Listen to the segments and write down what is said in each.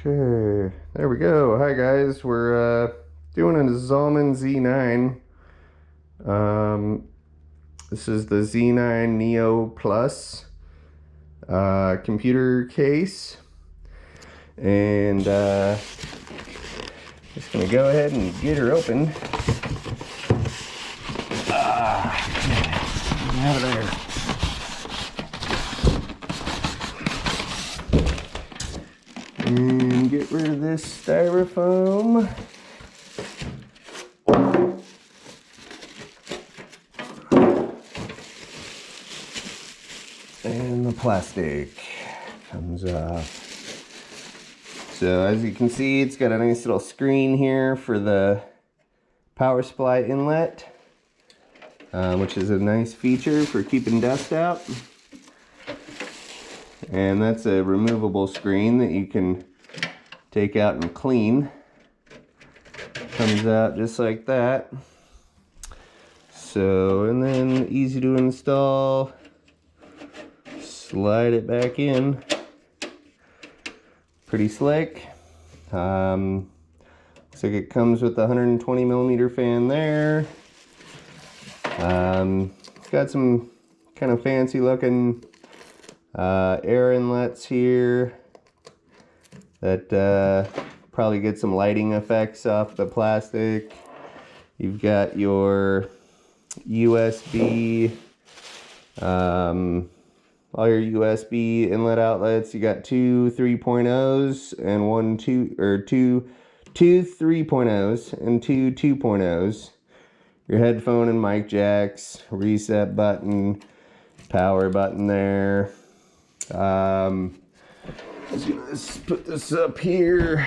Okay, there we go. Hi guys, we're doing a Zalman Z9. This is the Z9 Neo Plus computer case, and just gonna go ahead and get her open. Out of there. And get rid of this styrofoam. And the plastic comes off. So as you can see, it's got a nice little screen here for the power supply inlet, which is a nice feature for keeping dust out. And that's a removable screen that you can take out and clean. Comes out just like that. So, and then easy to install. Slide it back in. Pretty slick. Looks like it comes with a 120mm fan there. It's got some kind of fancy looking air inlets here that probably get some lighting effects off the plastic. You've got your USB, all your USB inlet outlets. You got two 3.0s and two 3.0s and two 2.0s. Your headphone and mic jacks, reset button, power button there. Let's put this up here.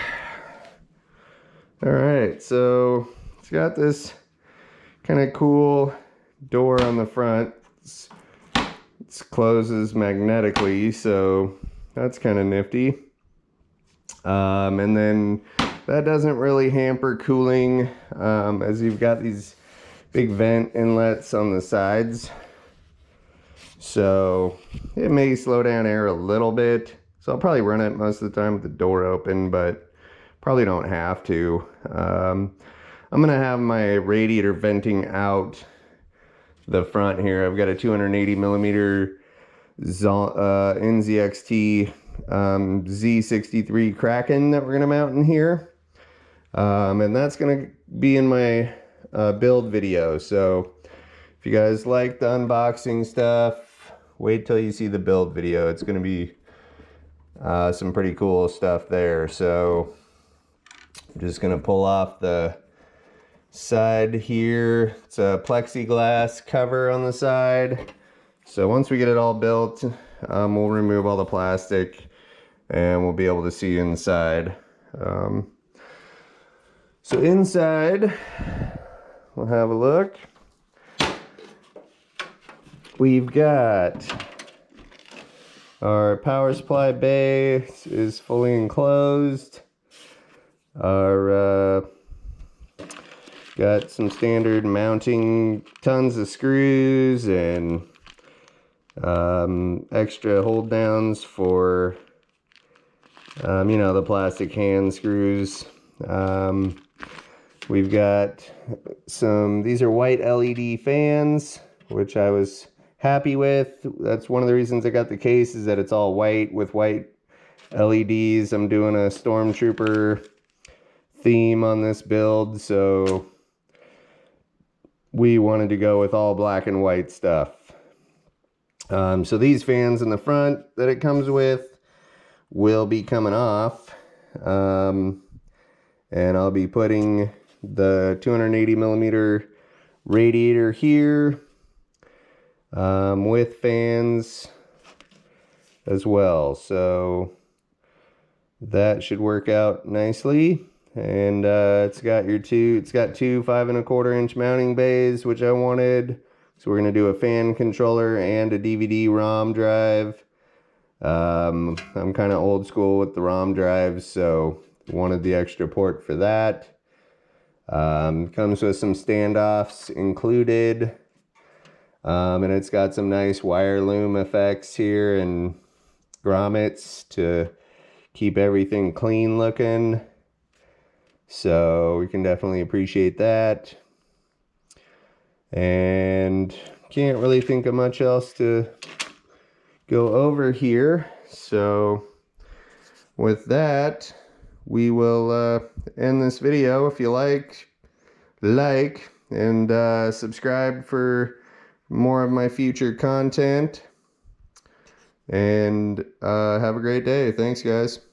All right, so it's got this kind of cool door on the front. It closes magnetically, so that's kind of nifty. And then that doesn't really hamper cooling, as you've got these big vent inlets on the sides. So it may slow down air a little bit. So I'll probably run it most of the time with the door open, but probably don't have to. I'm gonna have my radiator venting out the front here. I've got a 280mm NZXT Z63 Kraken that we're gonna mount in here. And that's gonna be in my build video. So if you guys like the unboxing stuff, wait till you see the build video. It's gonna be some pretty cool stuff there. So I'm just gonna pull off the side here. It's a plexiglass cover on the side. So once we get it all built, we'll remove all the plastic and we'll be able to see inside. So inside, we'll have a look. We've got our power supply bay is fully enclosed. Our got some standard mounting, tons of screws and extra hold downs for you know, the plastic hand screws. We've got some, these are white LED fans, which I was happy with. That's one of the reasons I got the case, is that it's all white with white LEDs. I'm doing a stormtrooper theme on this build, so we wanted to go with all black and white stuff. So these fans in the front that it comes with will be coming off, and I'll be putting the 280mm radiator here with fans as well. So that should work out nicely. And it's got two 5¼ inch mounting bays, which I wanted. So we're gonna do a fan controller and a DVD ROM drive. I'm kind of old school with the ROM drives, so wanted the extra port for that. Comes with some standoffs included. And it's got some nice wire loom effects here and grommets to keep everything clean looking. So we can definitely appreciate that. And can't really think of much else to go over here. So with that, we will end this video. If you like and subscribe for more of my future content. And have a great day. Thanks, guys.